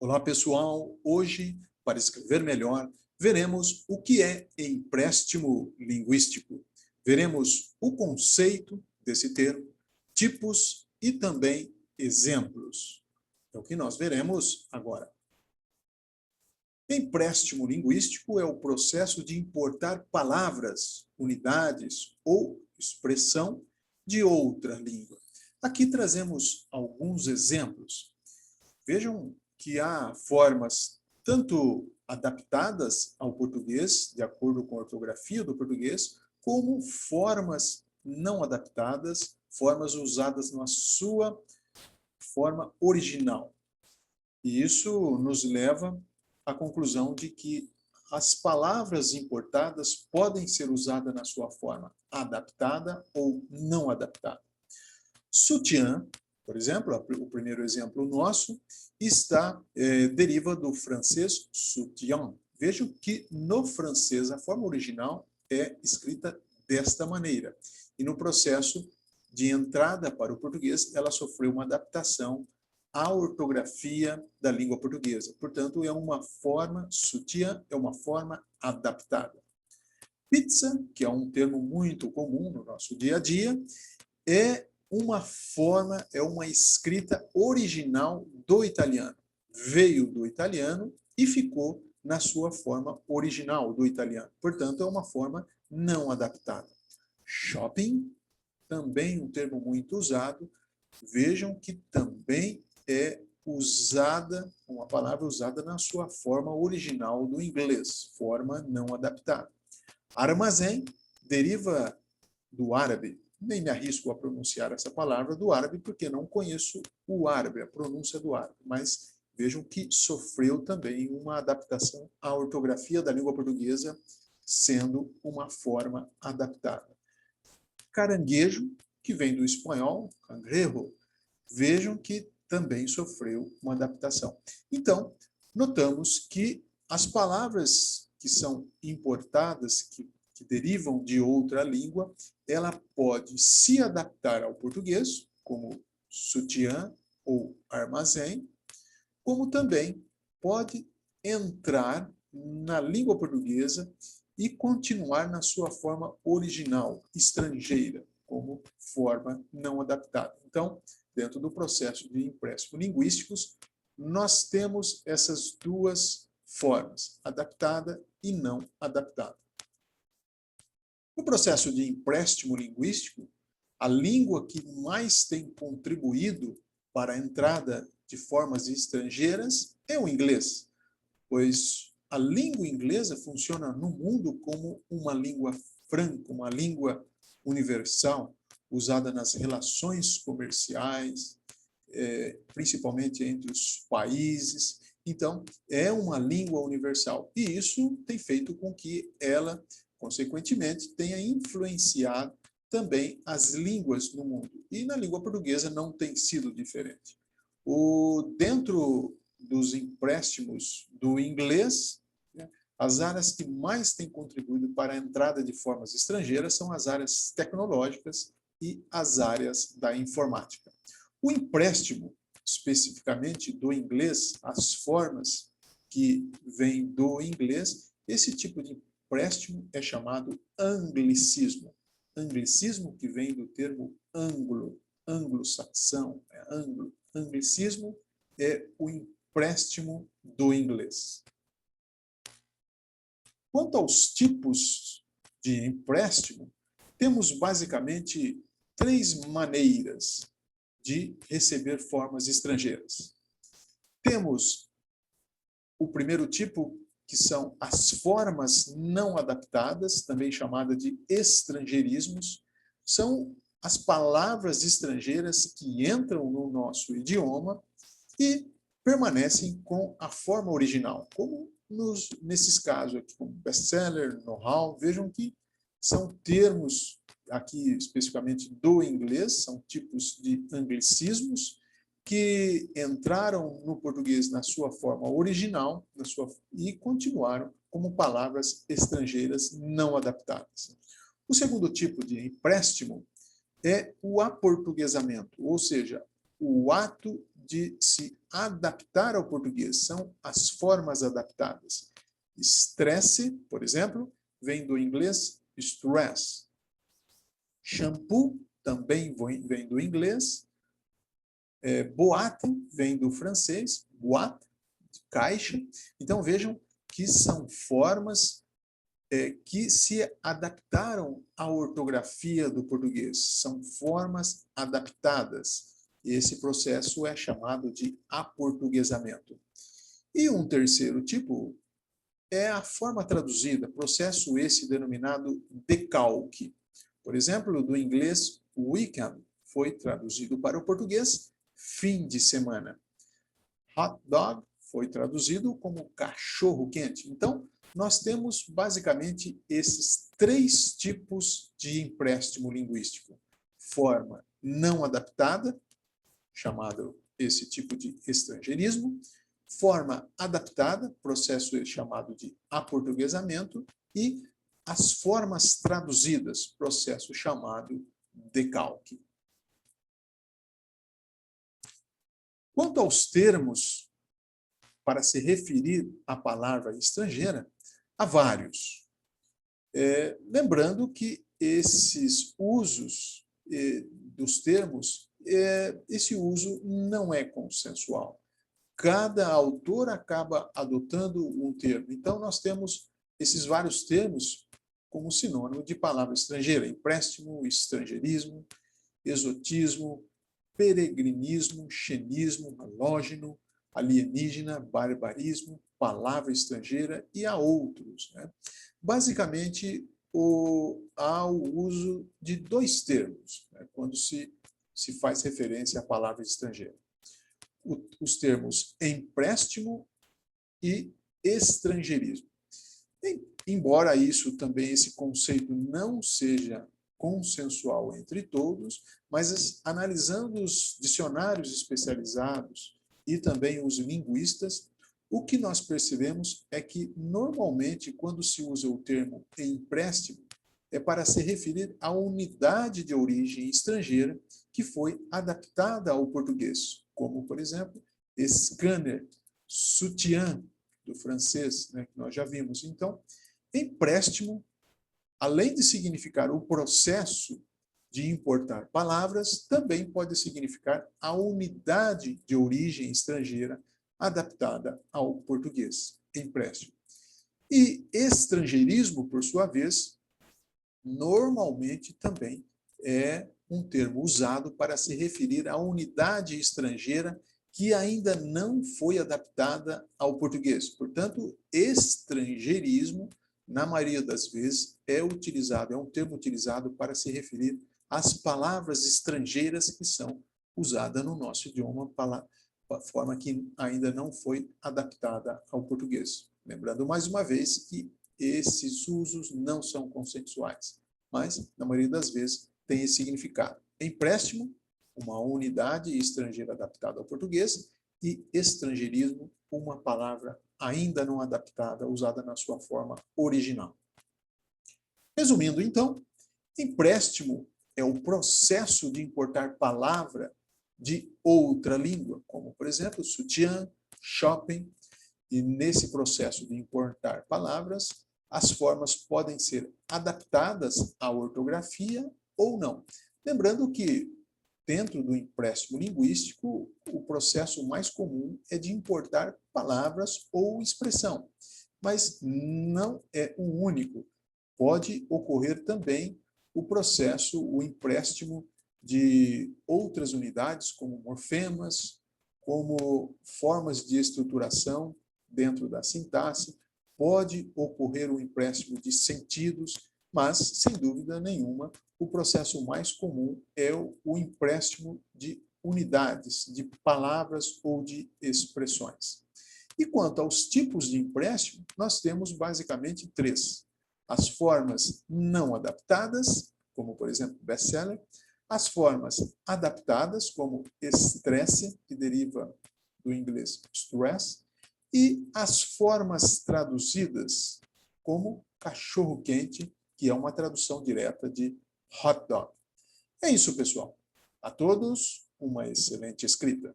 Olá, pessoal. Hoje, para escrever melhor, veremos o que é empréstimo linguístico. Veremos o conceito desse termo, tipos e também exemplos. É o que nós veremos agora. Empréstimo linguístico é o processo de importar palavras, unidades ou expressão de outra língua. Aqui trazemos alguns exemplos. Vejam que há formas tanto adaptadas ao português, de acordo com a ortografia do português, como formas não adaptadas, formas usadas na sua forma original. E isso nos leva à conclusão de que as palavras importadas podem ser usadas na sua forma adaptada ou não adaptada. Sutiã, por exemplo, o primeiro exemplo nosso, deriva do francês soutien. Vejam que no francês a forma original é escrita desta maneira. E no processo de entrada para o português, ela sofreu uma adaptação à ortografia da língua portuguesa. Portanto, é uma forma, soutien é uma forma adaptada. Pizza, que é um termo muito comum no nosso dia a dia, é uma escrita original do italiano. Veio do italiano e ficou na sua forma original do italiano. Portanto, é uma forma não adaptada. Shopping, também um termo muito usado. Vejam que também é uma palavra usada na sua forma original do inglês, forma não adaptada. Armazém deriva do árabe. Nem me arrisco a pronunciar essa palavra do árabe, porque não conheço o árabe, a pronúncia do árabe. Mas vejam que sofreu também uma adaptação à ortografia da língua portuguesa, sendo uma forma adaptada. Caranguejo, que vem do espanhol, cangrejo, vejam que também sofreu uma adaptação. Então, notamos que as palavras que são importadas, que derivam de outra língua, ela pode se adaptar ao português, como sutiã ou armazém, como também pode entrar na língua portuguesa e continuar na sua forma original, estrangeira, como forma não adaptada. Então, dentro do processo de empréstimo linguísticos, nós temos essas duas formas, adaptada e não adaptada. No processo de empréstimo linguístico, a língua que mais tem contribuído para a entrada de formas estrangeiras é o inglês, pois a língua inglesa funciona no mundo como uma língua franca, uma língua universal, usada nas relações comerciais, principalmente entre os países. Então, é uma língua universal. E isso tem feito com que ela, consequentemente, tenha influenciado também as línguas no mundo. E na língua portuguesa não tem sido diferente. Dentro dos empréstimos do inglês, né, as áreas que mais têm contribuído para a entrada de formas estrangeiras são as áreas tecnológicas e as áreas da informática. O empréstimo, especificamente do inglês, as formas que vêm do inglês, esse tipo de empréstimo é chamado anglicismo. Anglicismo que vem do termo anglo-saxão, anglicismo é o empréstimo do inglês. Quanto aos tipos de empréstimo, temos basicamente 3 maneiras de receber formas estrangeiras. Temos o primeiro tipo, que são as formas não adaptadas, também chamada de estrangeirismos, são as palavras estrangeiras que entram no nosso idioma e permanecem com a forma original, como nesses casos aqui, como best-seller, know-how. Vejam que são termos aqui especificamente do inglês, são tipos de anglicismos que entraram no português na sua forma original e continuaram como palavras estrangeiras não adaptadas. O segundo tipo de empréstimo é o aportuguesamento, ou seja, o ato de se adaptar ao português, são as formas adaptadas. Estresse, por exemplo, vem do inglês stress. Shampoo também vem do inglês. Boate vem do francês, boîte, caixa. Então vejam que são formas que se adaptaram à ortografia do português. São formas adaptadas. Esse processo é chamado de aportuguesamento. E um terceiro tipo é a forma traduzida, processo esse denominado decalque. Por exemplo, do inglês weekend foi traduzido para o português fim de semana. Hot dog foi traduzido como cachorro quente. Então, nós temos basicamente esses três tipos de empréstimo linguístico. Forma não adaptada, chamado esse tipo de estrangeirismo. Forma adaptada, processo chamado de aportuguesamento. E as formas traduzidas, processo chamado decalque. Quanto aos termos para se referir à palavra estrangeira, há vários. Lembrando que esses usos dos termos, esse uso não é consensual. Cada autor acaba adotando um termo. Então, nós temos esses vários termos como sinônimo de palavra estrangeira: empréstimo, estrangeirismo, exotismo, peregrinismo, xenismo, halógeno, alienígena, barbarismo, palavra estrangeira e há outros. Né? Basicamente, há o uso de dois termos, né, quando se faz referência à palavra estrangeira. Os termos empréstimo e estrangeirismo. Embora isso também, esse conceito não seja consensual entre todos, mas analisando os dicionários especializados e também os linguistas, o que nós percebemos é que, normalmente, quando se usa o termo empréstimo, é para se referir à unidade de origem estrangeira que foi adaptada ao português, como, por exemplo, scanner, sutiã, do francês, né, que nós já vimos. Então, empréstimo, além de significar o processo de importar palavras, também pode significar a unidade de origem estrangeira adaptada ao português, empréstimo. E estrangeirismo, por sua vez, normalmente também é um termo usado para se referir à unidade estrangeira que ainda não foi adaptada ao português. Portanto, estrangeirismo, na maioria das vezes, é um termo utilizado para se referir às palavras estrangeiras que são usadas no nosso idioma, forma que ainda não foi adaptada ao português. Lembrando mais uma vez que esses usos não são consensuais, mas, na maioria das vezes, tem esse significado. Empréstimo, uma unidade estrangeira adaptada ao português, e estrangeirismo, uma palavra ainda não adaptada, usada na sua forma original. Resumindo, então, empréstimo é o processo de importar palavra de outra língua, como, por exemplo, sutiã, shopping, e nesse processo de importar palavras, as formas podem ser adaptadas à ortografia ou não. Lembrando que, dentro do empréstimo linguístico, o processo mais comum é de importar palavras ou expressão, mas não é o único. Pode ocorrer também o processo, o empréstimo de outras unidades, como morfemas, como formas de estruturação dentro da sintaxe, pode ocorrer o empréstimo de sentidos, mas, sem dúvida nenhuma, o processo mais comum é o empréstimo de unidades, de palavras ou de expressões. E quanto aos tipos de empréstimo, nós temos basicamente três: as formas não adaptadas, como, por exemplo, best-seller; as formas adaptadas, como estresse, que deriva do inglês stress; e as formas traduzidas, como cachorro-quente, que é uma tradução direta de hot dog. É isso, pessoal. A todos, uma excelente escrita.